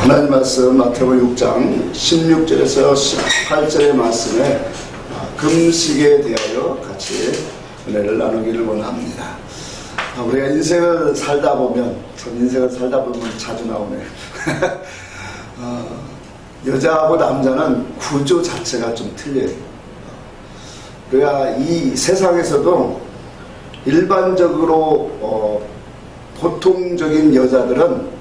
하나님 말씀 마태복음 6장 16절에서 18절의 말씀에 금식에 대하여 같이 은혜를 나누기를 원합니다. 우리가 인생을 살다 보면, 참 인생을 살다 보면 자주 나오네. 여자하고 남자는 구조 자체가 좀 틀려요. 우리가 이 세상에서도 일반적으로 보통적인 여자들은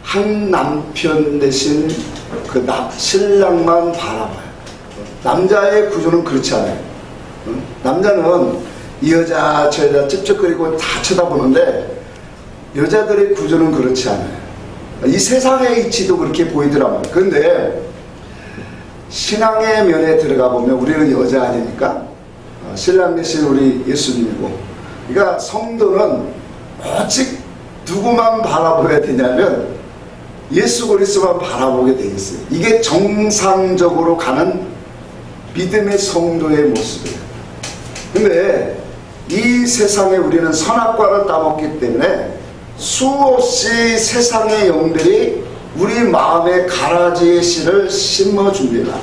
한 남편 대신 그 신랑만 바라봐요. 남자의 구조는 그렇지 않아요. 남자는 이 여자 저 여자 찝쩍거리고 다 쳐다보는데 여자들의 구조는 그렇지 않아요. 이 세상의 이치도 그렇게 보이더라고요. 그런데 신앙의 면에 들어가 보면 우리는 여자 아닙니까? 신랑 대신 우리 예수님이고, 그러니까 성도는 오직 누구만 바라봐야 되냐면 예수 그리스도만 바라보게 돼 있어요. 이게 정상적으로 가는 믿음의 성도의 모습이에요. 근데 이 세상에 우리는 선악과를 따먹기 때문에 수없이 세상의 영들이 우리 마음에 가라지의 씨를 심어줍니다.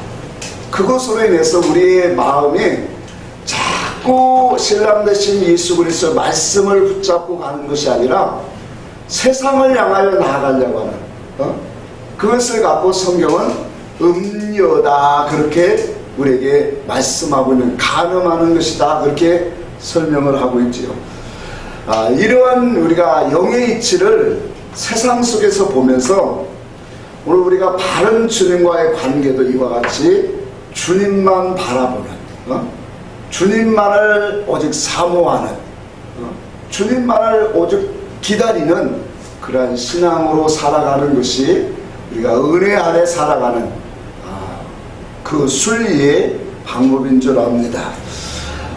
그것으로 인해서 우리의 마음이 자꾸 신랑 대신 예수 그리스도의 말씀을 붙잡고 가는 것이 아니라 세상을 향하여 나아가려고 하는, 그것을 갖고 성경은 음녀다 그렇게 우리에게 말씀하고 있는, 간음하는 것이다 그렇게 설명을 하고 있지요. 이러한 우리가 영의 이치를 세상 속에서 보면서 오늘 우리가 바른 주님과의 관계도 이와 같이 주님만 바라보는, 주님만을 오직 사모하는, 주님만을 오직 기다리는 그러한 신앙으로 살아가는 것이 우리가 은혜 아래 살아가는 그 순리의 방법인 줄 압니다.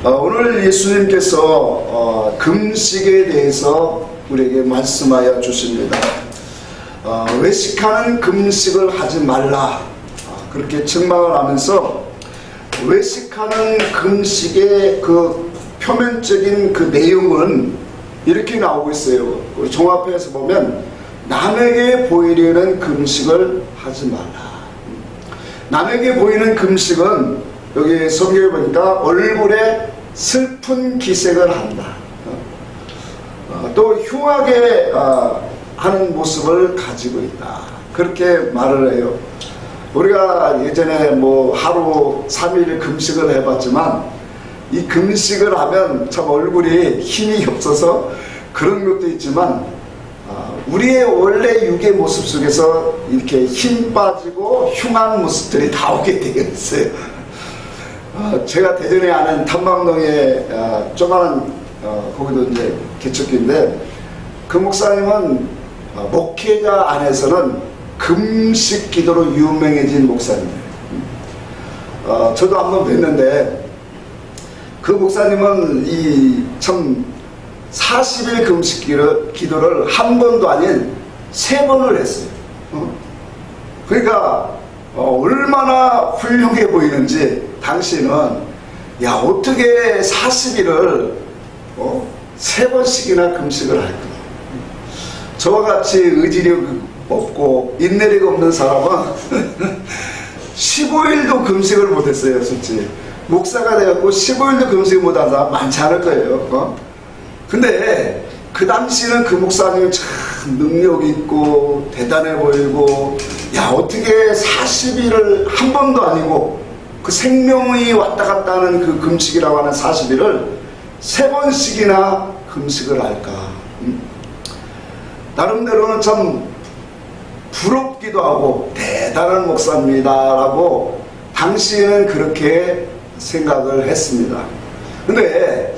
오늘 예수님께서 금식에 대해서 우리에게 말씀하여 주십니다. 외식하는 금식을 하지 말라 그렇게 책망을 하면서, 외식하는 금식의 그 표면적인 그 내용은 이렇게 나오고 있어요. 우리 종합해서 보면 남에게 보이려는 금식을 하지 말라. 남에게 보이는 금식은 여기 성경에 보니까 얼굴에 슬픈 기색을 한다. 또 흉하게 하는 모습을 가지고 있다. 그렇게 말을 해요. 우리가 예전에 뭐 하루 3일 금식을 해봤지만 이 금식을 하면 참 얼굴이 힘이 없어서 그런 것도 있지만 우리의 원래 육의 모습 속에서 이렇게 힘 빠지고 흉한 모습들이 나오게 되어 있어요. 제가 대전에 아는 탐방동에 조그마한 거기도 이제 개척교인데, 그 목사님은 목회자 안에서는 금식 기도로 유명해진 목사님이에요. 저도 한번 뵀는데 그 목사님은 이 참 40일 금식 기도를 한 번도 아닌 3번을 했어요. 그러니까 얼마나 훌륭해 보이는지 당신은, 야 어떻게 40일을 3번씩이나 금식을 할까. 저와 같이 의지력 없고 인내력 없는 사람은 15일도 금식을 못했어요. 솔직히 목사가 돼갖고 15일도 금식을 못한 사람 많지 않을 거예요. 근데 그 당시는 그 목사님이 참 능력 있고 대단해 보이고, 야 어떻게 40일을 한 번도 아니고 그 생명이 왔다 갔다 하는 그 금식이라고 하는 40일을 3번씩이나 금식을 할까. 나름대로는 참 부럽기도 하고 대단한 목사입니다 라고 당시에는 그렇게 생각을 했습니다. 근데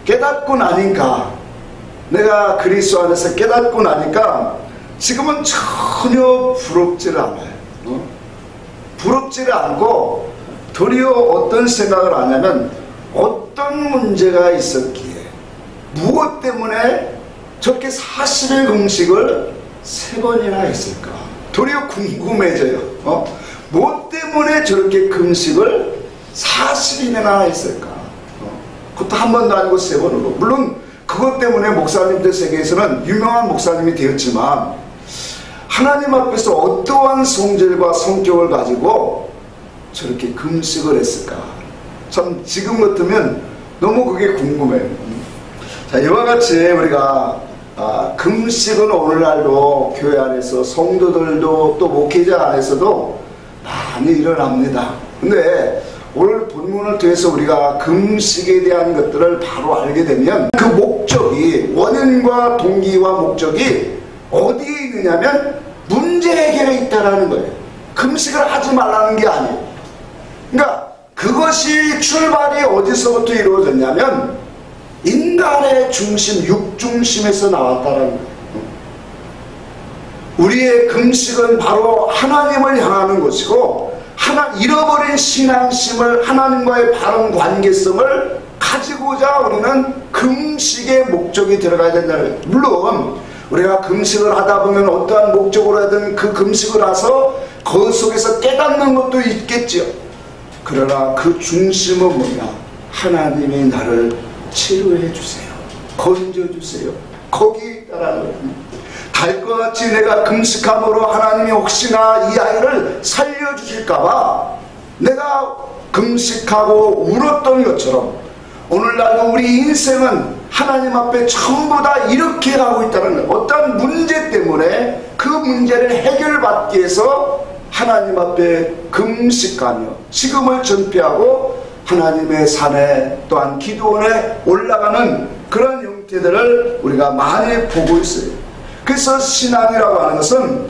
깨닫고 나니까, 내가 그리스도 안에서 깨닫고 나니까 지금은 전혀 부럽지를 않아요. 부럽지를 않고 도리어 어떤 생각을 하냐면, 어떤 문제가 있었기에, 무엇 때문에 저렇게 40일 금식을 3번이나 했을까. 도리어 궁금해져요. 무엇 때문에 저렇게 금식을 40일이나 했을까. 그것도 한 번도 아니고 3번으로. 물론 그것 때문에 목사님들 세계에서는 유명한 목사님이 되었지만, 하나님 앞에서 어떠한 성질과 성격을 가지고 저렇게 금식을 했을까? 참 지금 같으면 너무 그게 궁금해요. 자, 이와 같이 우리가 금식은 오늘날도 교회 안에서 성도들도 또 목회자 안에서도 많이 일어납니다. 근데 오늘 본문을 통해서 우리가 금식에 대한 것들을 바로 알게 되면 그 목적이, 원인과 동기와 목적이 어디에 있느냐면 문제 해결에 있다라는 거예요. 금식을 하지 말라는 게 아니에요. 그러니까 그것이 출발이 어디서부터 이루어졌냐면 인간의 중심, 육중심에서 나왔다라는 거예요. 우리의 금식은 바로 하나님을 향하는 것이고, 잃어버린 신앙심을, 하나님과의 바른 관계성을 가지고자 우리는 금식의 목적이 들어가야 된다는 거예요. 물론 우리가 금식을 하다 보면 어떠한 목적으로 하든 그 금식을 해서 그 속에서 깨닫는 것도 있겠지요. 그러나 그 중심은 뭐냐? 하나님이 나를 치료해 주세요. 건져 주세요. 거기에 있다라는 거예요. 달과 같이 내가 금식함으로 하나님이 혹시나 이 아이를 살려주실까봐 내가 금식하고 울었던 것처럼 오늘날도 우리 인생은 하나님 앞에 전부 다 이렇게 가고 있다는 거예요. 어떤 문제 때문에 그 문제를 해결받기 위해서 하나님 앞에 금식하며 식음을 전폐하고 하나님의 산에 또한 기도원에 올라가는 그런 형태들을 우리가 많이 보고 있어요. 그래서 신앙이라고 하는 것은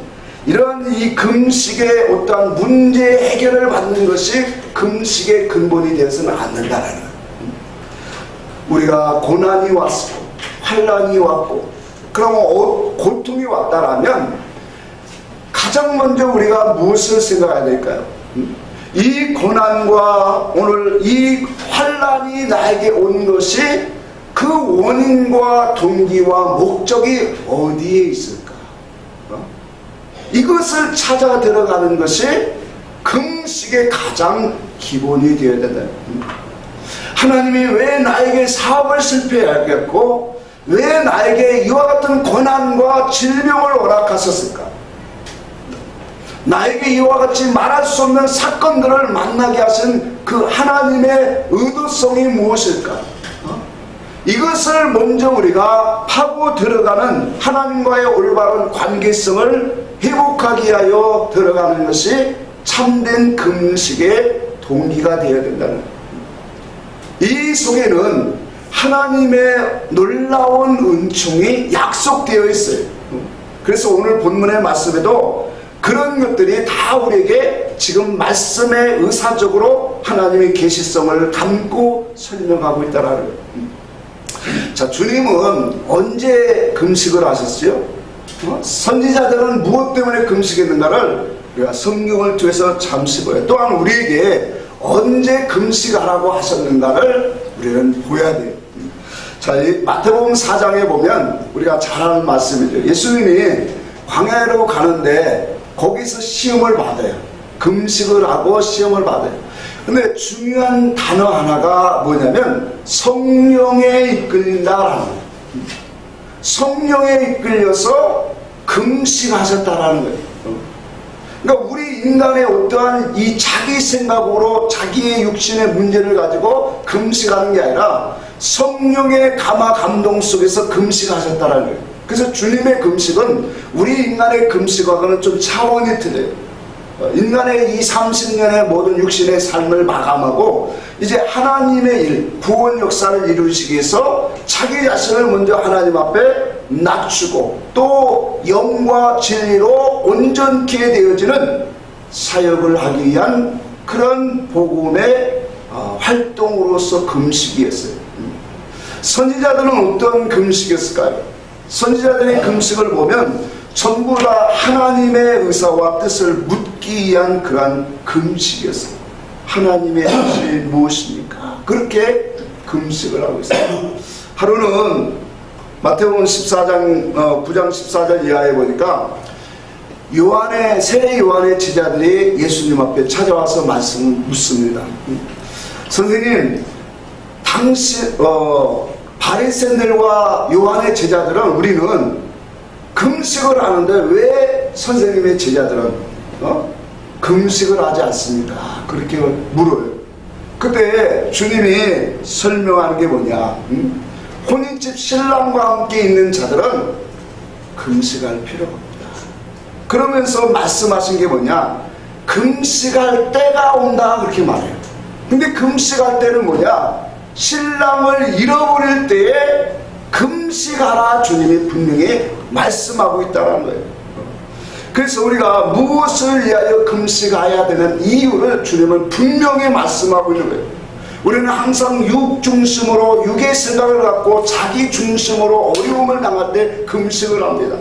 이런 이 금식의 어떠한 문제 해결을 받는 것이 금식의 근본이 되어서는 않는다라는 거예요. 우리가 고난이 왔고 환난이 왔고 그러면 고통이 왔다라면 가장 먼저 우리가 무엇을 생각해야 될까요? 이 고난과 오늘 이 환난이 나에게 온 것이 그 원인과 동기와 목적이 어디에 있을까? 이것을 찾아 들어가는 것이 금식의 가장 기본이 되어야 된다. 하나님이 왜 나에게 사업을 실패하겠고 왜 나에게 이와 같은 고난과 질병을 허락하셨을까? 나에게 이와 같이 말할 수 없는 사건들을 만나게 하신 그 하나님의 의도성이 무엇일까? 이것을 먼저 우리가 파고 들어가는 하나님과의 올바른 관계성을 회복하기 위하여 들어가는 것이 참된 금식의 동기가 되어야 된다는 거예요. 이 속에는 하나님의 놀라운 은총이 약속되어 있어요. 그래서 오늘 본문의 말씀에도 그런 것들이 다 우리에게 지금 말씀에 의사적으로 하나님의 계시성을 담고 설명하고 있다는 거예요. 자, 주님은 언제 금식을 하셨어요? 선지자들은 무엇 때문에 금식했는가를 우리가 성경을 통해서 잠시 보여요. 또한 우리에게 언제 금식하라고 하셨는가를 우리는 보여야 돼요. 자, 이 마태복음 4장에 보면 우리가 잘 아는 말씀이죠. 예수님이 광야로 가는데 거기서 시험을 받아요. 금식을 하고 시험을 받아요. 근데 중요한 단어 하나가 뭐냐면 성령에 이끌린다라는 거예요. 성령에 이끌려서 금식하셨다라는 거예요. 그러니까 우리 인간의 어떠한 이 자기 생각으로 자기의 육신의 문제를 가지고 금식하는 게 아니라 성령의 감화 감동 속에서 금식하셨다라는 거예요. 그래서 주님의 금식은 우리 인간의 금식과는 좀 차원이 틀려요. 인간의 이 30년의 모든 육신의 삶을 마감하고 이제 하나님의 일, 구원 역사를 이루시기 위해서 자기 자신을 먼저 하나님 앞에 낮추고 또 영과 진리로 온전케 되어지는 사역을 하기 위한 그런 복음의 활동으로서 금식이었어요. 선지자들은 어떤 금식이었을까요? 선지자들의 금식을 보면 전부 다 하나님의 의사와 뜻을 묻기 위한 그러한 금식이었어요. 하나님의 뜻이 무엇입니까? 그렇게 금식을 하고 있어요. 하루는 마태복음 14장 9장 14절 이하에 보니까 세례 요한의 제자들이 예수님 앞에 찾아와서 말씀을 묻습니다. 선생님, 당시 바리새인들과 요한의 제자들은 우리는 금식을 하는데 왜 선생님의 제자들은 금식을 하지 않습니까? 그렇게 물어요. 그때 주님이 설명하는 게 뭐냐? 혼인집 신랑과 함께 있는 자들은 금식할 필요가 없다. 그러면서 말씀하신 게 뭐냐? 금식할 때가 온다, 그렇게 말해요. 근데 금식할 때는 뭐냐? 신랑을 잃어버릴 때에 금식하라, 주님이 분명히 말씀하고 있다는 거예요. 그래서 우리가 무엇을 위하여 금식해야 되는 이유를 주님은 분명히 말씀하고 있는 거예요. 우리는 항상 육 중심으로, 육의 생각을 갖고 자기 중심으로 어려움을 당할 때 금식을 합니다.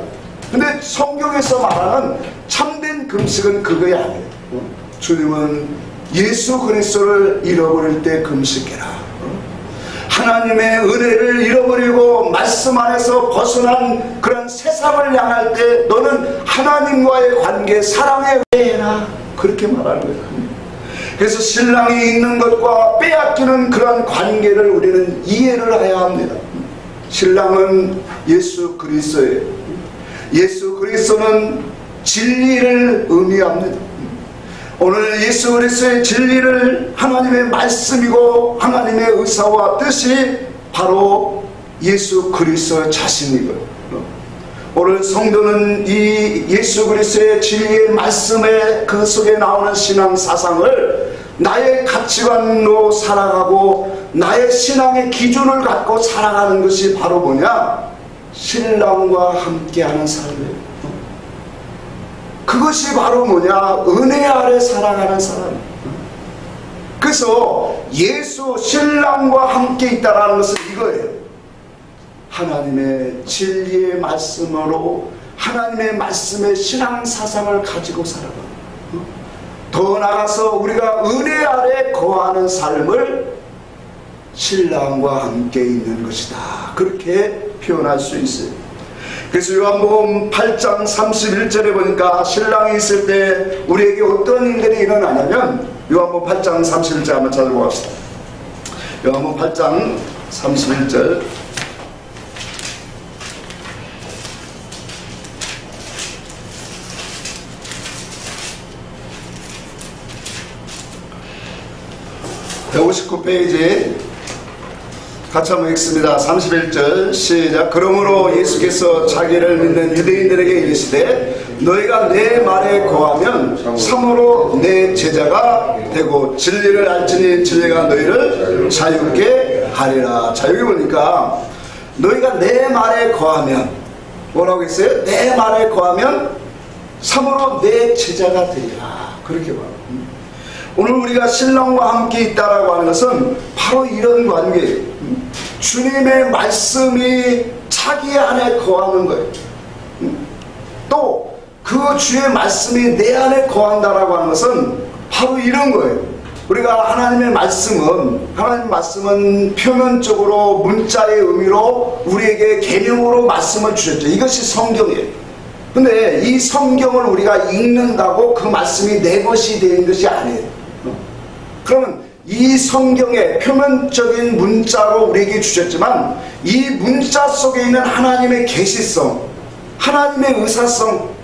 근데 성경에서 말하는 참된 금식은 그거 아니에요. 주님은 예수 그리스도를 잃어버릴 때 금식해라. 하나님의 은혜를 잃어버리고 말씀 안에서 벗어난 그런 세상을 향할 때 너는 하나님과의 관계, 사랑에 의해라, 그렇게 말하는 거예요. 그래서 신랑이 있는 것과 빼앗기는 그런 관계를 우리는 이해를 해야 합니다. 신랑은 예수 그리스도예요. 예수 그리스도는 진리를 의미합니다. 오늘 예수 그리스도의 진리를 하나님의 말씀이고 하나님의 의사와 뜻이 바로 예수 그리스도 자신이고요. 오늘 성도는 이 예수 그리스도의 진리의 말씀에 그 속에 나오는 신앙 사상을 나의 가치관으로 살아가고 나의 신앙의 기준을 갖고 살아가는 것이 바로 뭐냐? 신랑과 함께하는 삶이에요. 그것이 바로 뭐냐? 은혜 아래 살아가는 사람. 그래서 예수 신랑과 함께 있다는 것은 이거예요. 하나님의 진리의 말씀으로 하나님의 말씀의 신앙 사상을 가지고 살아가. 더 나아가서 우리가 은혜 아래 거하는 삶을 신랑과 함께 있는 것이다, 그렇게 표현할 수 있어요. 그래서 요한복음 8장 31절에 보니까 신랑이 있을 때 우리에게 어떤 일들이 일어나냐면, 요한복음 8장 31절 한번 찾아보고 합시다. 요한복음 8장 31절. (159페이지) 같이 한번 읽습니다. 31절 시작. 그러므로 예수께서 자기를 믿는 유대인들에게 이르시되 너희가 내 말에 거하면 참으로 내 제자가 되고 진리를 알지니 진리가 너희를 자유케 하리라. 자, 여기 보니까 너희가 내 말에 거하면 뭐라고 했어요? 내 말에 거하면 참으로 내 제자가 되리라, 그렇게 말합니다. 오늘 우리가 신랑과 함께 있다라고 하는 것은 바로 이런 관계예요. 주님의 말씀이 자기 안에 거하는 거예요. 또 그 주의 말씀이 내 안에 거한다라고 하는 것은 바로 이런 거예요. 우리가 하나님 말씀은 표면적으로 문자의 의미로 우리에게 계명으로 말씀을 주셨죠. 이것이 성경이에요. 근데 이 성경을 우리가 읽는다고 그 말씀이 내 것이 되는 것이 아니에요. 그러면 이 성경의 표면적인 문자로 우리에게 주셨지만 이 문자 속에 있는 하나님의 계시성, 하나님의 의사성,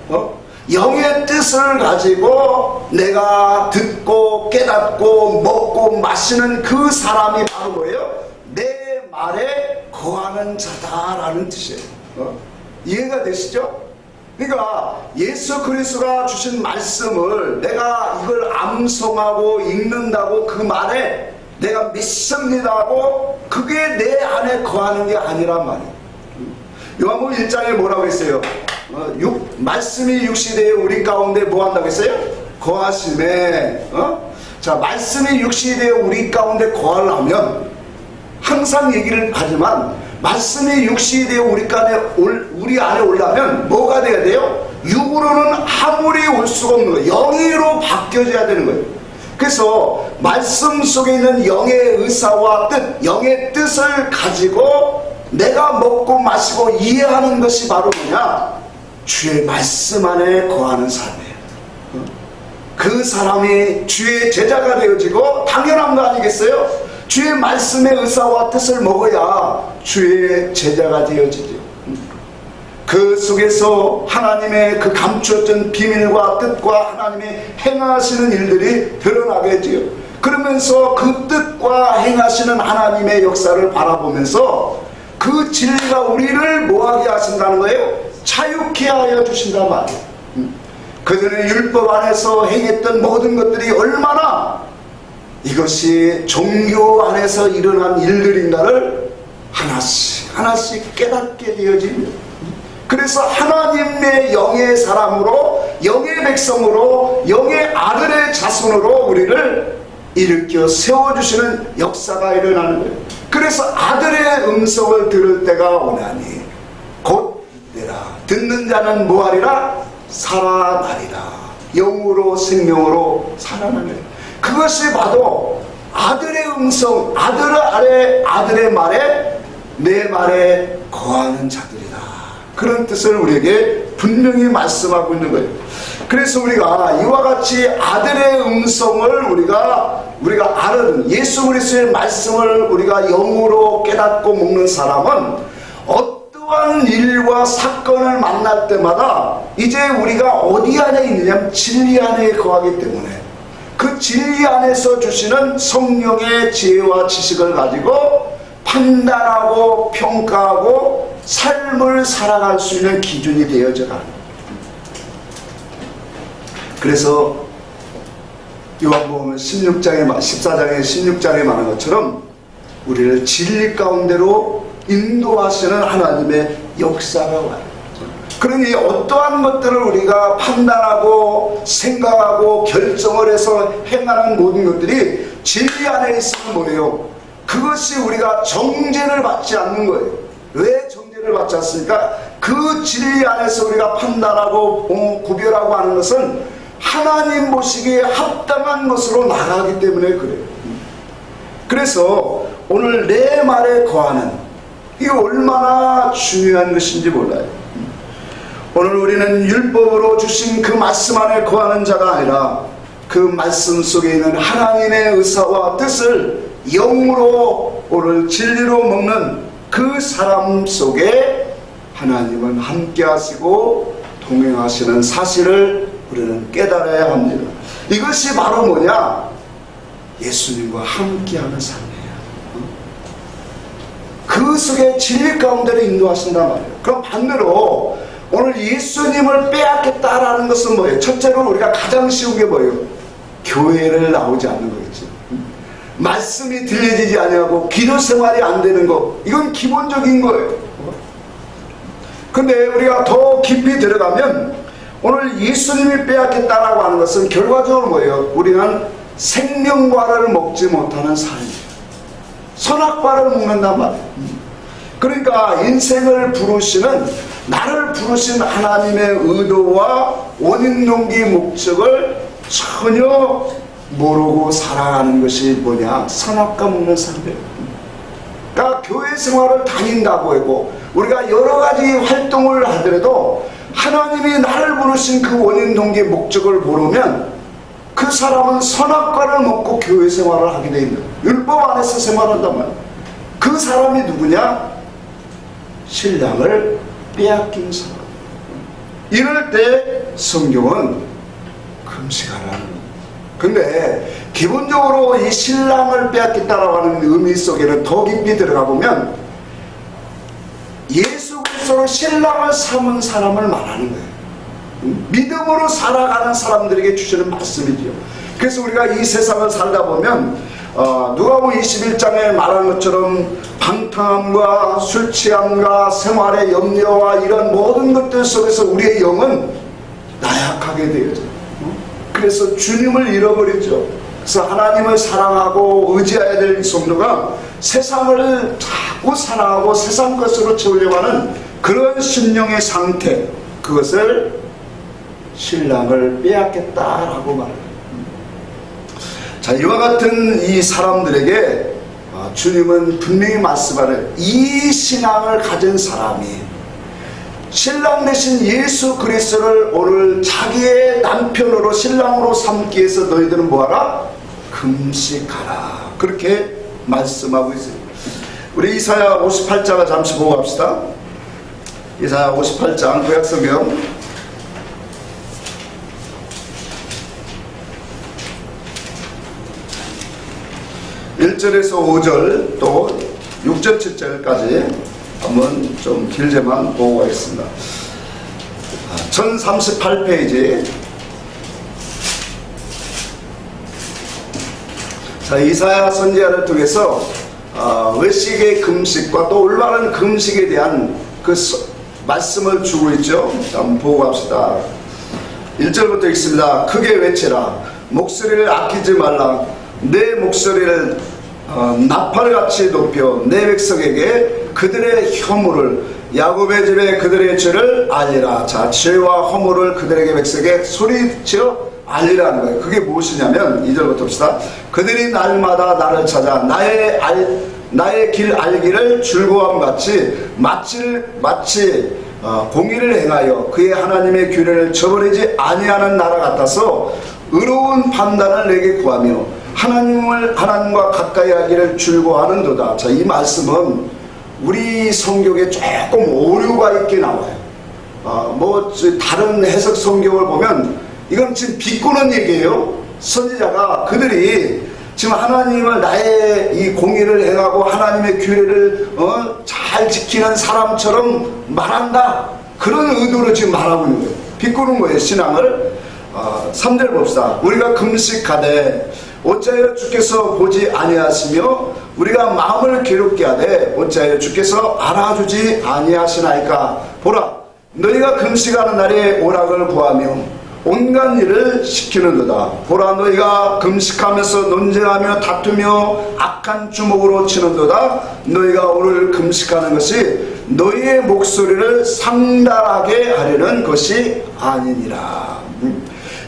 영의 뜻을 가지고 내가 듣고 깨닫고 먹고 마시는 그 사람이 바로 뭐예요? 내 말에 거하는 자다라는 뜻이에요. 이해가 되시죠? 그러니까 예수 그리스도가 주신 말씀을 내가 이걸 암송하고 읽는다고 그 말에 내가 믿습니다 하고 그게 내 안에 거하는 게 아니란 말이에요. 요한복음 1장에 뭐라고 했어요? 말씀이 육시되어 우리 가운데 뭐 한다고 했어요? 거하심에. 자, 말씀이 육시되어 우리 가운데 거하려면 항상 얘기를 하지만 말씀이 육시되어 우리 안에 오려면 뭐가 돼야 돼요? 육으로는 아무리 올 수가 없는 거예요. 영으로 바뀌어져야 되는 거예요. 그래서 말씀 속에 있는 영의 의사와 뜻, 영의 뜻을 가지고 내가 먹고 마시고 이해하는 것이 바로 뭐냐? 주의 말씀 안에 거하는 사람이에요. 그 사람이 주의 제자가 되어지고 당연한 거 아니겠어요? 주의 말씀의 의사와 뜻을 먹어야 주의 제자가 되어지죠. 그 속에서 하나님의 그 감추었던 비밀과 뜻과 하나님의 행하시는 일들이 드러나겠지요. 그러면서 그 뜻과 행하시는 하나님의 역사를 바라보면서 그 진리가 우리를 뭐하게 하신다는 거예요? 자유케 하여 주신단 말이에요. 그전에 율법 안에서 행했던 모든 것들이 얼마나 이것이 종교 안에서 일어난 일들인가를 하나씩 하나씩 깨닫게 되어집니다. 그래서 하나님의 영의 사람으로, 영의 백성으로, 영의 아들의 자손으로 우리를 일으켜 세워주시는 역사가 일어나는 거예요. 그래서 아들의 음성을 들을 때가 오나니 곧 이때라. 듣는 자는 뭐하리라? 살아나리라. 영으로 생명으로 살아나는 그것이 바로 아들의 음성, 아들의 말에 내 말에 거하는 자들이다. 그런 뜻을 우리에게 분명히 말씀하고 있는 거예요. 그래서 우리가 이와 같이 아들의 음성을 우리가 알은 예수 그리스도의 말씀을 우리가 영으로 깨닫고 먹는 사람은 어떠한 일과 사건을 만날 때마다 이제 우리가 어디 안에 있느냐면 진리 안에 거하기 때문에 그 진리 안에서 주시는 성령의 지혜와 지식을 가지고 판단하고 평가하고 삶을 살아갈 수 있는 기준이 되어져 가는 거예요. 그래서 요한복음 14장에 16장에 말한 것처럼 우리를 진리 가운데로 인도하시는 하나님의 역사가 와요. 그러니 어떠한 것들을 우리가 판단하고 생각하고 결정을 해서 행하는 모든 것들이 진리 안에 있으면 뭐예요? 그것이 우리가 정죄를 받지 않는 거예요. 왜 정죄를 받지 않습니까? 그 진리 안에서 우리가 판단하고 구별하고 하는 것은 하나님 보시기에 합당한 것으로 나가기 때문에 그래요. 그래서 오늘 내 말에 거하는 이게 얼마나 중요한 것인지 몰라요. 오늘 우리는 율법으로 주신 그 말씀 안에 거하는 자가 아니라 그 말씀 속에 있는 하나님의 의사와 뜻을 영으로 오늘 진리로 먹는 그 사람 속에 하나님은 함께 하시고 동행하시는 사실을 우리는 깨달아야 합니다. 이것이 바로 뭐냐? 예수님과 함께하는 삶이에요. 그 속에 진리 가운데로 인도하신단 말이에요. 그럼 반대로 오늘 예수님을 빼앗겠다라는 것은 뭐예요? 첫째로 우리가 가장 쉬운 게 뭐예요? 교회를 나오지 않는 거겠죠. 말씀이 들려지지 아니하고 기도 생활이 안 되는 거, 이건 기본적인 거예요. 근데 우리가 더 깊이 들어가면 오늘 예수님이 빼앗겠다라고 하는 것은 결과적으로 뭐예요? 우리는 생명과를 먹지 못하는 삶이에요. 선악과를 먹는단 말이에요. 그러니까 인생을 부르시는, 나를 부르신 하나님의 의도와 원인 동기 목적을 전혀 모르고 살아가는 것이 뭐냐? 선악과 먹는 삶이에요. 그러니까 교회 생활을 다닌다고 하고 우리가 여러 가지 활동을 하더라도 하나님이 나를 부르신 그 원인 동기 목적을 모르면 그 사람은 선악과를 먹고 교회 생활을 하게 되어 있는 거예요. 율법 안에서 생활한단 말이에요. 그 사람이 누구냐? 신랑을 빼앗긴 사람. 이럴 때 성경은 금식하라는 거예요. 근데 기본적으로 이 신랑을 빼앗겠다라고 하는 의미 속에는 더 깊이 들어가 보면 예수 그리스도로 신랑을 삼은 사람을 말하는 거예요. 믿음으로 살아가는 사람들에게 주시는 말씀이죠. 그래서 우리가 이 세상을 살다 보면 누가복음 21장에 말한 것처럼 방탕함과 술 취함과 생활의 염려와 이런 모든 것들 속에서 우리의 영은 나약하게 되어져요. 그래서 주님을 잃어버리죠. 그래서 하나님을 사랑하고 의지해야 될 성도가 세상을 자꾸 사랑하고 세상 것으로 채우려고 하는 그런 심령의 상태, 그것을 신랑을 빼앗겠다라고 말해요. 자, 이와 같은 이 사람들에게 주님은 분명히 말씀하는, 이 신앙을 가진 사람이 신랑 대신 예수 그리스도를 오늘 자기의 남편으로 신랑으로 삼기 위해서 너희들은 뭐하라? 금식하라. 그렇게 말씀하고 있어요. 우리 이사야 58장을 잠시 보고 갑시다. 이사야 58장 구약성경 1절에서 5절 또 6절 7절까지 한번 좀 길게만 보고 가겠습니다. 1038페이지. 자, 이사야 선지자를 통해서 외식의 금식과 또 올바른 금식에 대한 그 말씀을 주고 있죠. 한번 보고 갑시다. 1절부터 읽습니다. 크게 외치라. 목소리를 아끼지 말라. 내 목소리를 나팔같이 높여 내 백성에게 그들의 허물을, 야곱의 집에 그들의 죄를 알리라. 자, 죄와 허물을 그들에게 백성에게 소리치어 알리라는 거예요. 그게 무엇이냐면 2절부터 봅시다. 그들이 날마다 나를 찾아 나의 길 알기를 즐거움같이 마치 공의를 행하여 그의 하나님의 규례를 저버리지 아니하는 나라 같아서 의로운 판단을 내게 구하며 하나님과 가까이 하기를 즐거워하는도다. 자, 이 말씀은 우리 성경에 조금 오류가 있게 나와요. 다른 해석 성경을 보면 이건 지금 비꼬는 얘기예요. 선지자가 그들이 지금 하나님을 나의 이 공의를 행하고 하나님의 규례를 잘 지키는 사람처럼 말한다. 그런 의도로 지금 말하고 있는 거예요. 비꼬는 거예요, 신앙을. 3절 봅시다. 우리가 금식하되 어찌하여 주께서 보지 아니하시며 우리가 마음을 괴롭게 하되 어찌하여 주께서 알아주지 아니하시나이까. 보라, 너희가 금식하는 날에 오락을 구하며 온갖 일을 시키는도다. 보라, 너희가 금식하면서 논쟁하며 다투며 악한 주먹으로 치는도다. 너희가 오늘 금식하는 것이 너희의 목소리를 상달하게 하려는 것이 아니니라.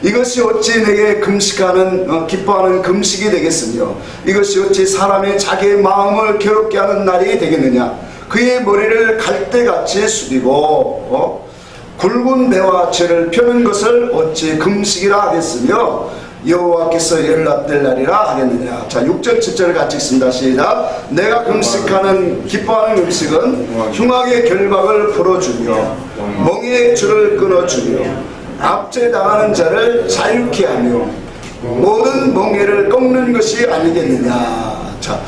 이것이 어찌 내게 금식하는 기뻐하는 금식이 되겠으며 이것이 어찌 사람의 자기의 마음을 괴롭게 하는 날이 되겠느냐. 그의 머리를 갈대같이 숙이고 굵은 배와 죄를 펴는 것을 어찌 금식이라 하겠으며 여호와께서 연락될 날이라 하겠느냐. 자, 6절 7절을 같이 읽습니다. 시작. 내가 금식하는 기뻐하는 음식은 흉악의 결박을 풀어주며 멍에의 줄을 끊어주며 압제당하는 자를 자유케 하며 모든 멍에를 꺾는 것이 아니겠느냐. 자,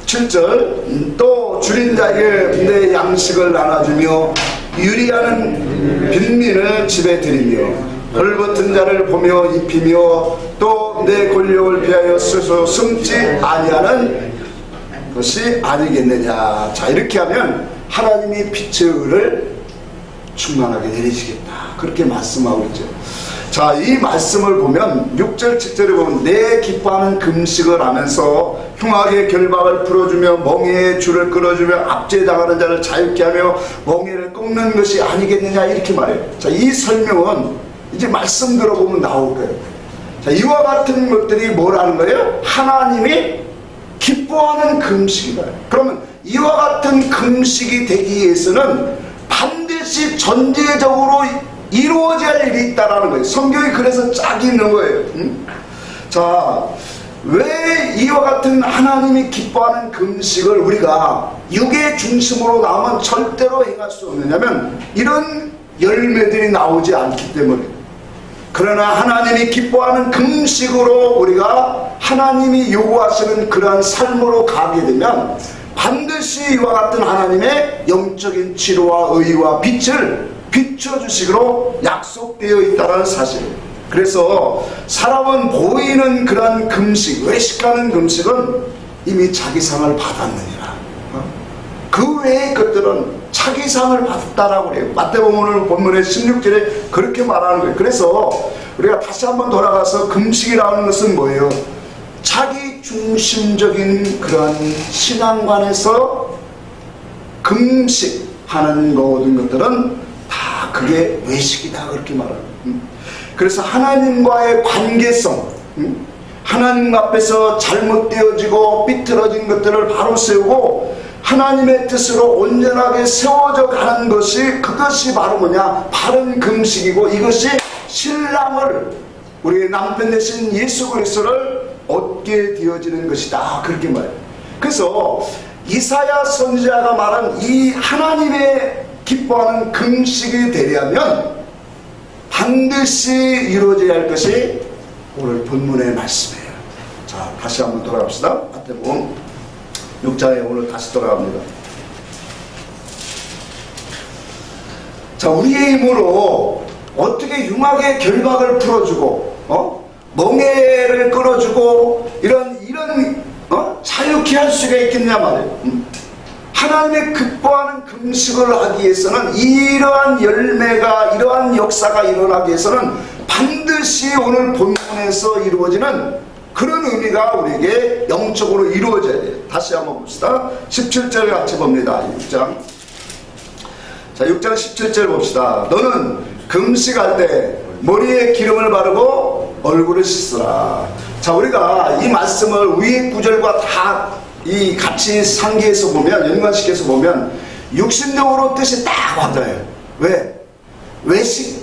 7절 또 줄인 자에게 내 양식을 나눠주며 유리하는 빈민을 집에 들이며 벌벗은 자를 보며 입히며 또 내 권력을 피하여 스스로 숨지 아니하는 것이 아니겠느냐. 자, 이렇게 하면 하나님이 빛의 의를 충만하게 내리시겠다. 그렇게 말씀하고 있죠. 자, 이 말씀을 보면 6절 7절에 보면 내 기뻐하는 금식을 하면서 흉악의 결박을 풀어주며 멍에의 줄을 끌어주며 압제당하는 자를 자유케 하며 멍에를 꺾는 것이 아니겠느냐, 이렇게 말해요. 자, 이 설명은 이제 말씀 들어보면 나올 거예요. 자, 이와 같은 것들이 뭐라는 거예요? 하나님이 기뻐하는 금식이다. 그러면 이와 같은 금식이 되기 위해서는 반드시 전제적으로 이루어져야 할 일이 있다라는 거예요. 성경이 그래서 짝이 있는 거예요. 자, 왜 이와 같은 하나님이 기뻐하는 금식을 우리가 육의 중심으로 나오면 절대로 행할 수 없느냐면 이런 열매들이 나오지 않기 때문에. 그러나 하나님이 기뻐하는 금식으로 우리가 하나님이 요구하시는 그러한 삶으로 가게 되면 반드시 이와 같은 하나님의 영적인 치료와 의와 빛을 비춰주시기로 약속되어 있다는 사실. 그래서 사람은 보이는 그러한 금식, 외식하는 금식은 이미 자기 상을 받았느니라. 그 외의 것들은 자기 상을 받았다라고 그래요. 마태복음 본문의 16절에 그렇게 말하는 거예요. 그래서 우리가 다시 한번 돌아가서 금식이라는 것은 뭐예요? 자기 중심적인 그런 신앙관에서 금식하는 모든 것들은 다 그게 외식이다, 그렇게 말합니다. 그래서 하나님과의 관계성, 하나님 앞에서 잘못되어지고 삐뚤어진 것들을 바로 세우고 하나님의 뜻으로 온전하게 세워져 가는 것이, 그것이 바로 뭐냐? 바른 금식이고, 이것이 신랑을, 우리의 남편 되신 예수 그리스도를 얻게 되어지는 것이다, 그렇게 말해요. 그래서 이사야 선지자가 말한 이 하나님의 기뻐하는 금식이 되려면 반드시 이루어져야 할 것이 오늘 본문의 말씀이에요. 자, 다시 한번 돌아갑시다. 마태복음 6장에 오늘 다시 돌아갑니다. 자, 우리의 힘으로 어떻게 흉악의 결박을 풀어주고 멍해를 끌어주고 이런 자유케 할 수가 있겠냐 말이에요. 하나님의 기뻐하는 금식을 하기 위해서는 이러한 열매가, 이러한 역사가 일어나기 위해서는 반드시 오늘 본문에서 이루어지는 그런 의미가 우리에게 영적으로 이루어져야 돼요. 다시 한번 봅시다. 17절 같이 봅니다. 6장. 자, 6장 17절 봅시다. 너는 금식할 때 머리에 기름을 바르고 얼굴을 씻으라. 자, 우리가 이 말씀을 위의 구절과 다 같이 상기해서 보면, 연관시켜서 보면 육신적으로 뜻이 딱 와닿아요. 왜?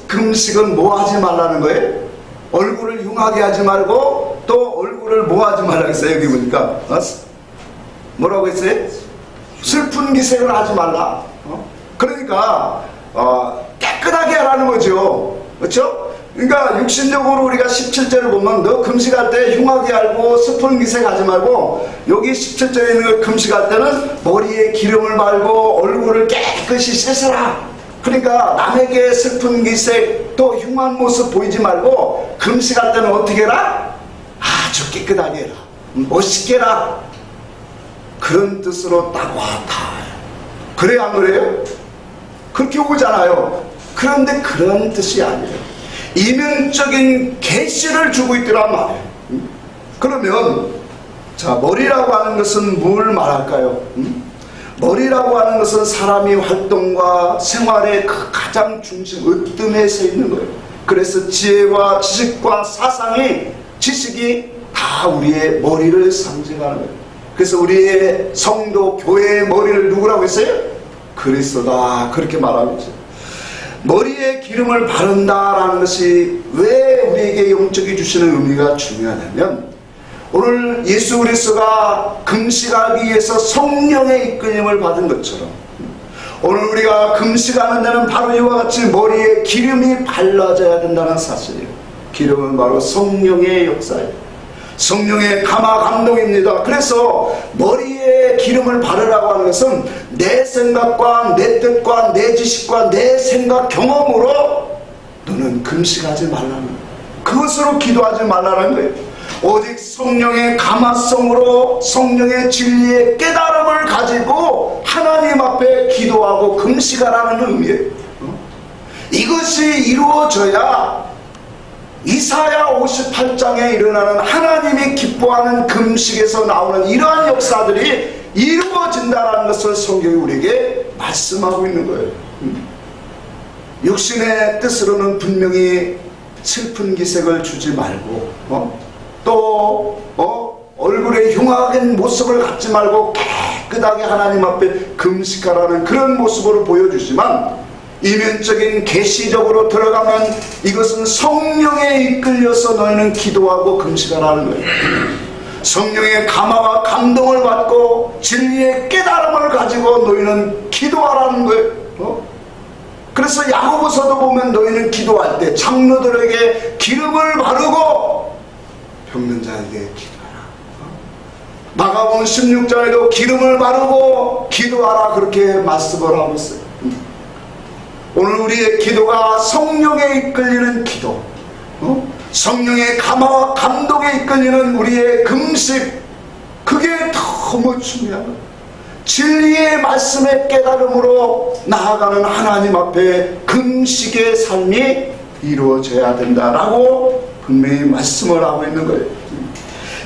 금식은 뭐 하지 말라는 거예요? 얼굴을 흉하게 하지 말고 또 얼굴을 뭐 하지 말라고 했어요. 여기 보니까 뭐라고 했어요? 슬픈 기색을 하지 말라. 그러니까 깨끗하게 하라는 거죠. 그렇죠? 그러니까 육신적으로 우리가 17절을 보면 너 금식할 때 흉하게 알고 슬픈 기색 하지 말고, 여기 17절에 있는 걸 금식할 때는 머리에 기름을 바르고 얼굴을 깨끗이 씻으라. 그러니까 남에게 슬픈 기색 또 흉한 모습 보이지 말고 금식할 때는 어떻게 해라? 아주 깨끗하게 해라. 멋있게 해라. 그런 뜻으로 딱 와닿아요. 그래요, 안 그래요? 그렇게 오잖아요. 그런데 그런 뜻이 아니에요. 이면적인 계시를 주고 있더란 말이에요. 그러면 자, 머리라고 하는 것은 뭘 말할까요? 머리라고 하는 것은 사람이 활동과 생활의 그 가장 중심, 으뜸에 서 있는 거예요. 그래서 지혜와 지식과 지식이 다 우리의 머리를 상징하는 거예요. 그래서 우리의 성도, 교회의 머리를 누구라고 했어요? 그리스도다. 그렇게 말하고 있어요. 머리에 기름을 바른다라는 것이 왜 우리에게 영적이 주시는 의미가 중요하냐면, 오늘 예수 그리스도가 금식하기 위해서 성령의 이끌림을 받은 것처럼 오늘 우리가 금식하는 데는 바로 이와 같이 머리에 기름이 발라져야 된다는 사실이에요. 기름은 바로 성령의 역사예요. 성령의 감화 감동입니다. 그래서 머리에 기름을 바르라고 하는 것은 내 생각과 내 뜻과 내 지식과 내 생각 경험으로 너는 금식하지 말라는 거예요. 그것으로 기도하지 말라는 거예요. 오직 성령의 감화성으로 성령의 진리의 깨달음을 가지고 하나님 앞에 기도하고 금식하라는 의미예요. 이것이 이루어져야 이사야 58장에 일어나는 하나님이 기뻐하는 금식에서 나오는 이러한 역사들이 이루어진다는 것을 성경이 우리에게 말씀하고 있는 거예요. 육신의 뜻으로는 분명히 슬픈 기색을 주지 말고 또 얼굴에 흉악한 모습을 갖지 말고 깨끗하게 하나님 앞에 금식하라는 그런 모습으로 보여주지만, 이면적인 계시적으로 들어가면 이것은 성령에 이끌려서 너희는 기도하고 금식하라는 거예요. 성령의 감화와 감동을 받고 진리의 깨달음을 가지고 너희는 기도하라는 거예요. 그래서 야고보서도 보면 너희는 기도할 때 장로들에게 기름을 바르고 병든 자에게 기도하라. 마가복음 16장에도 기름을 바르고 기도하라, 그렇게 말씀을 하고 있어요. 오늘 우리의 기도가 성령에 이끌리는 기도, 성령의 감화와 감동에 이끌리는 우리의 금식, 그게 너무 중요한 거예요. 진리의 말씀의 깨달음으로 나아가는 하나님 앞에 금식의 삶이 이루어져야 된다라고 분명히 말씀을 하고 있는 거예요.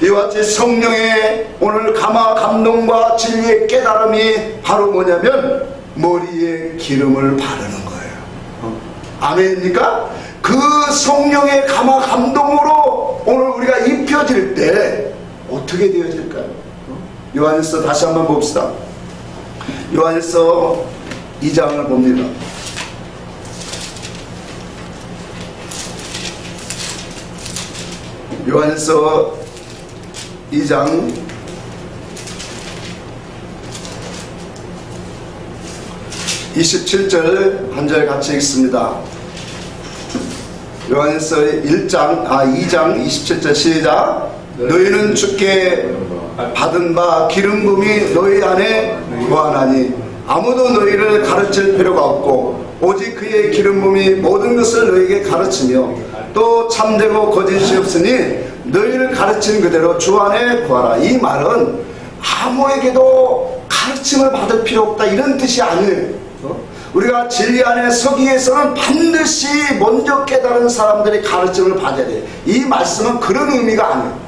이와 같이 성령의 오늘 감화 감동과 진리의 깨달음이 바로 뭐냐면 머리에 기름을 바르는 거예요. 아멘입니까? 그 성령의 감화 감동으로 오늘 우리가 입혀질 때 어떻게 되어질까요? 요한일서 다시 한번 봅시다. 요한일서 2장을 봅니다. 요한일서 2장 27절 한 절 같이 읽습니다. 요한일서 2장 27절 시작. 너희는 주께 받은 바 기름 부음이 너희 안에 거하나니 아무도 너희를 가르칠 필요가 없고 오직 그의 기름 부음이 모든 것을 너희에게 가르치며 또 참되고 거짓이 없으니 너희를 가르친 그대로 주 안에 거하라. 이 말은 아무에게도 가르침을 받을 필요 없다 이런 뜻이 아니에요. 우리가 진리 안에 서기 위해서는 반드시 먼저 깨달은 사람들이 가르침을 받아야 돼요. 이 말씀은 그런 의미가 아니에요.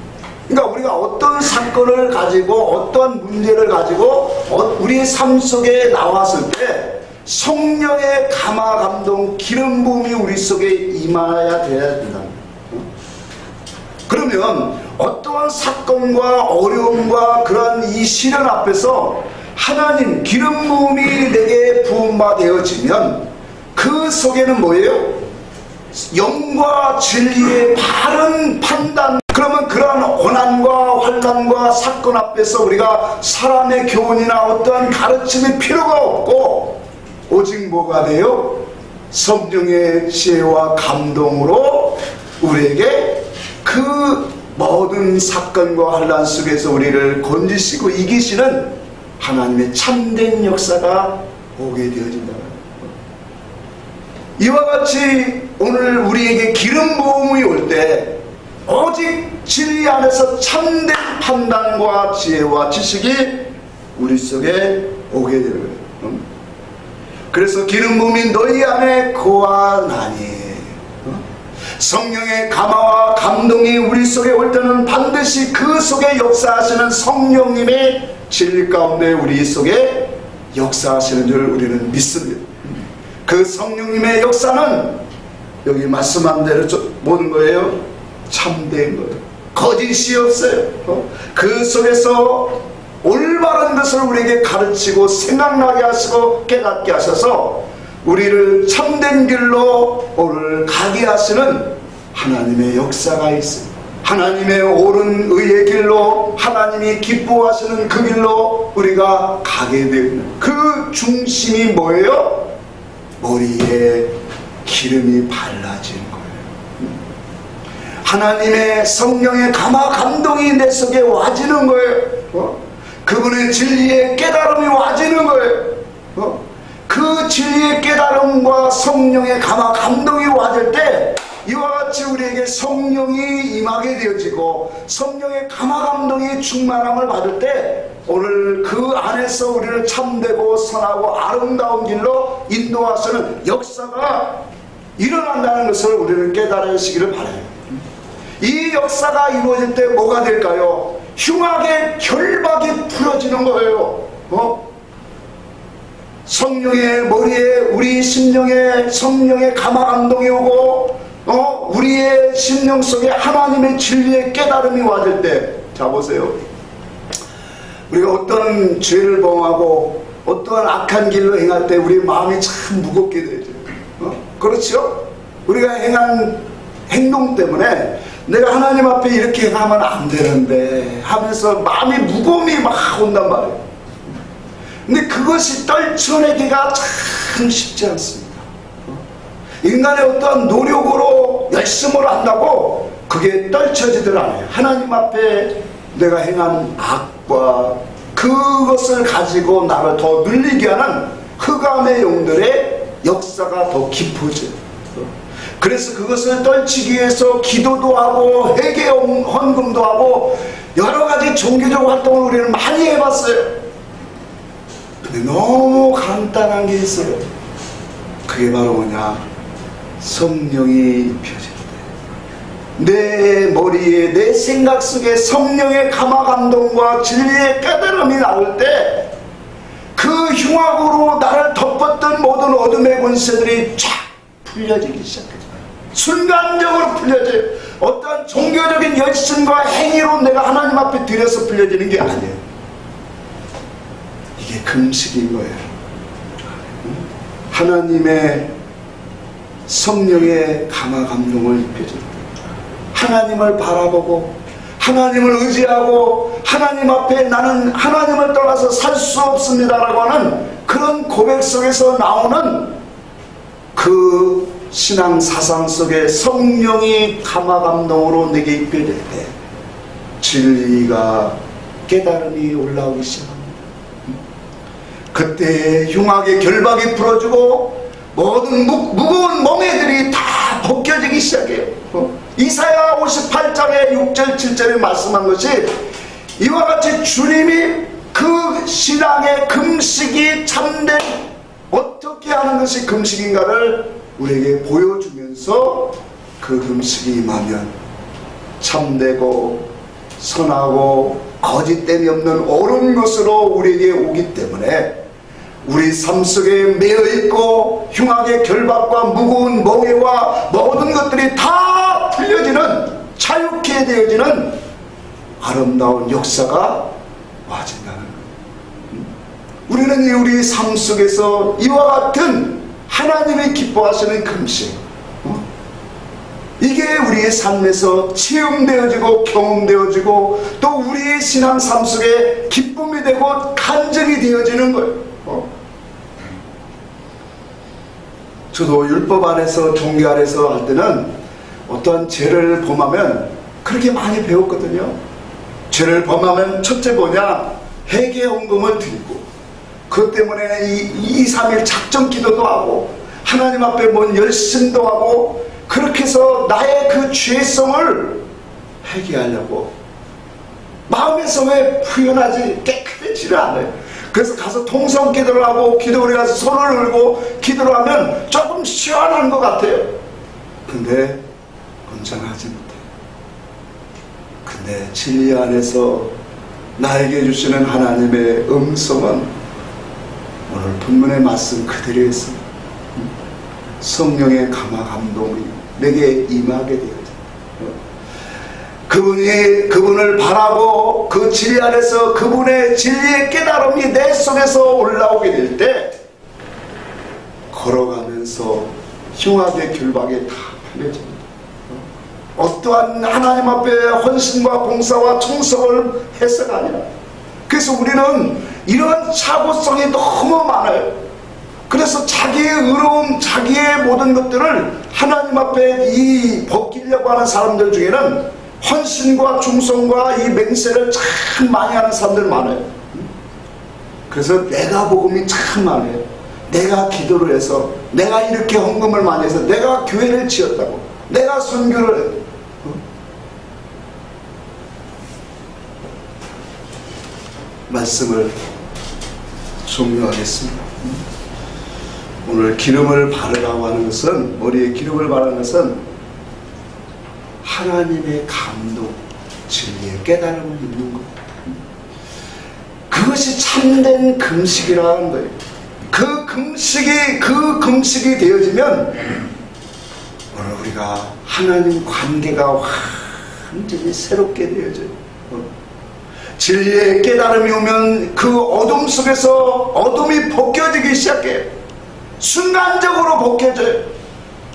그러니까 우리가 어떤 사건을 가지고 어떤 문제를 가지고 우리 삶 속에 나왔을 때 성령의 감화 감동 기름 부음이 우리 속에 임하여야 돼야 된다. 그러면 어떠한 사건과 어려움과 그런 이 시련 앞에서 하나님 기름 부음이 내게 부음받아지면 그 속에는 뭐예요? 영과 진리의 바른 판단. 그러면 그러한 고난과 환난과 사건 앞에서 우리가 사람의 교훈이나 어떠한 가르침이 필요가 없고 오직 뭐가 돼요? 성령의 지혜와 감동으로 우리에게 그 모든 사건과 환난 속에서 우리를 건지시고 이기시는 하나님의 참된 역사가 오게 되어진다. 이와 같이 오늘 우리에게 기름 부음이 올 때 오직 진리 안에서 참된 판단과 지혜와 지식이 우리 속에 오게 되는 거예요. 그래서 기름 부음이 너희 안에 거하나니 성령의 감화와 감동이 우리 속에 올 때는 반드시 그 속에 역사하시는 성령님의 진리 가운데 우리 속에 역사하시는 줄 우리는 믿습니다. 그 성령님의 역사는 여기 말씀한 대로 모든 거예요. 참된 거예요. 거짓이 없어요. 그 속에서 올바른 것을 우리에게 가르치고 생각나게 하시고 깨닫게 하셔서 우리를 참된 길로 오늘 가게 하시는 하나님의 역사가 있습니다. 하나님의 옳은 의의 길로 하나님이 기뻐하시는 그 길로 우리가 가게 되는 그 중심이 뭐예요? 머리에 기름이 발라진 거예요. 하나님의 성령의 감화 감동이 내 속에 와지는 거예요. 그분의 진리의 깨달음이 와지는 거예요. 그 진리의 깨달음과 성령의 감화 감동이 와질 때 이와 같이 우리에게 성령이 임하게 되어지고 성령의 감화 감동이 충만함을 받을 때 오늘 그 안에서 우리를 참되고 선하고 아름다운 길로 인도하시는 역사가 일어난다는 것을 우리는 깨달으시기를 바라요. 이 역사가 이루어질 때 뭐가 될까요? 흉악의 결박이 풀어지는 거예요. 성령의 머리에 우리 심령에 성령의 감화 감동이 오고 우리의 심령 속에 하나님의 진리의 깨달음이 와질 때, 자 보세요. 우리가 어떤 죄를 범하고 어떠한 악한 길로 행할 때 우리 마음이 참 무겁게 되죠. 그렇죠? 우리가 행한 행동 때문에 내가 하나님 앞에 이렇게 행하면 안 되는데 하면서 마음이 무거움이 막 온단 말이에요. 근데 그것이 떨쳐내기가 참 쉽지 않습니다. 인간의 어떤 노력으로 열심을 한다고 그게 떨쳐지들 않아요. 하나님 앞에 내가 행한 악과 그것을 가지고 나를 더 눌리게 하는 흑암의 영들의 역사가 더 깊어져요. 그래서 그것을 떨치기 위해서 기도도 하고 회개 헌금도 하고 여러 가지 종교적 활동을 우리는 많이 해봤어요. 근데 너무 간단한 게 있어요. 그게 바로 뭐냐? 성령이 입혀질 때 내 머리에 내 생각 속에 성령의 감화 감동과 진리의 깨달음이 나올 때 그 흉악으로 나를 덮었던 모든 어둠의 권세들이 쫙 풀려지기 시작해요. 순간적으로 풀려져요. 어떤 종교적인 열심과 행위로 내가 하나님 앞에 들여서 풀려지는 게 아니에요. 이게 금식인 거예요. 하나님의 성령의 감화 감동을 입혀줍니다. 하나님을 바라보고 하나님을 의지하고 하나님 앞에 나는 하나님을 떠나서 살 수 없습니다라고 하는 그 그런 고백 속에서 나오는 그 신앙 사상 속에 성령이 감화 감동으로 내게 입혀질 때 진리가 깨달음이 올라오기 시작합니다. 그때 흉악의 결박이 풀어지고 모든 무거운 멍에들이 다 벗겨지기 시작해요. 이사야 58장의 6절 7절에 말씀한 것이 이와 같이 주님이 그 신앙의 금식이 참된 어떻게 하는 것이 금식인가를 우리에게 보여주면서 그 금식이 임하면 참되고 선하고 거짓됨이 없는 옳은 것으로 우리에게 오기 때문에 우리 삶 속에 매여있고 흉악의 결박과 무거운 멍에와 모든 것들이 다 풀려지는 자유케 되어지는 아름다운 역사가 와진다는 거예요. 우리는 우리 삶 속에서 이와 같은 하나님이 기뻐하시는 금식, 이게 우리의 삶에서 체험되어지고 경험되어지고 또 우리의 신앙 삶 속에 기쁨이 되고 간증이 되어지는 거예요. 저도 율법 안에서 종교 안에서 할 때는 어떠한 죄를 범하면 그렇게 많이 배웠거든요. 죄를 범하면 첫째 뭐냐, 회개 헌금을 드리고 그것 때문에 2, 3일 작정 기도도 하고 하나님 앞에 뭔 열심도 하고 그렇게 해서 나의 그 죄성을 회개하려고 마음에서 왜 표현하지 깨끗해지를 않아요. 그래서 가서 통성 기도를 하고 기도를 가서 손을 들고 기도를 하면 조금 시원한 것 같아요. 근데 건전하지 못해요. 근데 진리 안에서 나에게 주시는 하나님의 음성은 오늘 본문의 말씀 그대로 있습니다. 성령의 감화 감동이 내게 임하게 되어져. 그분을 바라고 그 진리 안에서 그분의 진리의 깨달음이 내 속에서 올라오게 될 때 걸어가면서 흉악의 결박에 다 풀려집니다. 어떠한 하나님 앞에 헌신과 봉사와 충성을 해서가 아니라, 그래서 우리는 이런 사고성이 너무 많아요. 그래서 자기의 의로움, 자기의 모든 것들을 하나님 앞에 이 벗기려고 하는 사람들 중에는 헌신과 충성과 이 맹세를 참 많이 하는 사람들 많아요. 그래서 내가 복음이 참 많아요. 내가 기도를 해서, 내가 이렇게 헌금을 많이 해서, 내가 교회를 지었다고, 내가 선교를 해요. 말씀을 종료하겠습니다. 오늘 기름을 바르라고 하는 것은, 머리에 기름을 바르는 것은 하나님의 감동, 진리의 깨달음을 입는 것. 그것이 참된 금식이라는 거예요. 그 금식이 되어지면 오늘 우리가 하나님 관계가 완전히 새롭게 되어져요. 진리의 깨달음이 오면 그 어둠 속에서 어둠이 벗겨지기 시작해요. 순간적으로 벗겨져요.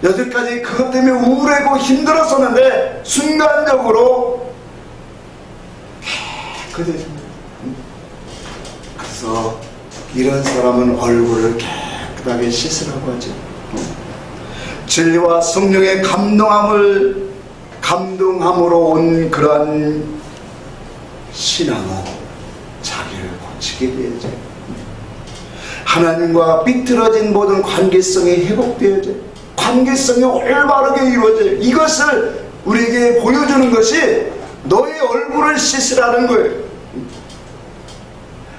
여태까지 그것 때문에 우울하고 힘들었었는데 순간적으로 깨끗해집니다. 그래서 이런 사람은 얼굴을 깨끗하게 씻으라고 하죠. 진리와 성령의 감동함으로 온 그러한 신앙은 자기를 고치게 되어져. 하나님과 삐뚤어진 모든 관계성이 회복되어져. 관계성이 올바르게 이루어져요. 이것을 우리에게 보여주는 것이 너의 얼굴을 씻으라는 거예요.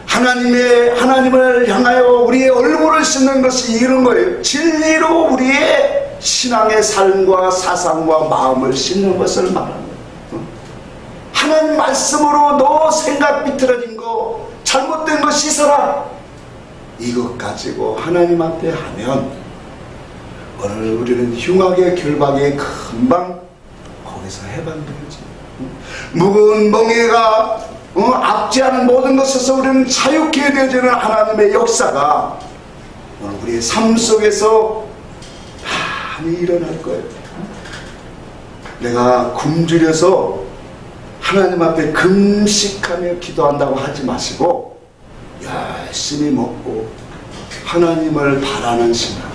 하나님을 향하여 우리의 얼굴을 씻는 것이 이런 거예요. 진리로 우리의 신앙의 삶과 사상과 마음을 씻는 것을 말합니다. 하나님 말씀으로 너 생각 비틀어진 거, 잘못된 거 씻어라. 이것 가지고 하나님 앞에 하면 오늘 우리는 흉악의 결박에 금방 거기서 해방되지. 무거운 멍에가 압제하는 모든 것에서 우리는 자유케 되어지는 하나님의 역사가 오늘 우리의 삶 속에서 많이 일어날 거예요. 내가 굶주려서 하나님 앞에 금식하며 기도한다고 하지 마시고 열심히 먹고 하나님을 바라는 신앙.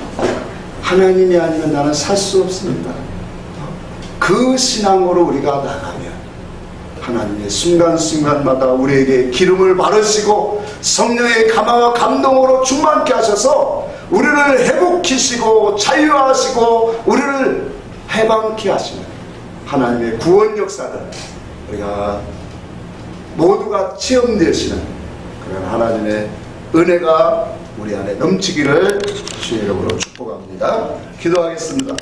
하나님이 아니면 나는 살 수 없습니다. 그 신앙으로 우리가 나가면 하나님의 순간순간마다 우리에게 기름을 바르시고 성령의 감화와 감동으로 충만케 하셔서 우리를 회복시키시고 자유하시고 우리를 해방케 하시는 하나님의 구원 역사를 우리가 모두가 체험되시는 그런 하나님의 은혜가 우리 안에 넘치기를 주의 이름으로 축복합니다. 기도하겠습니다.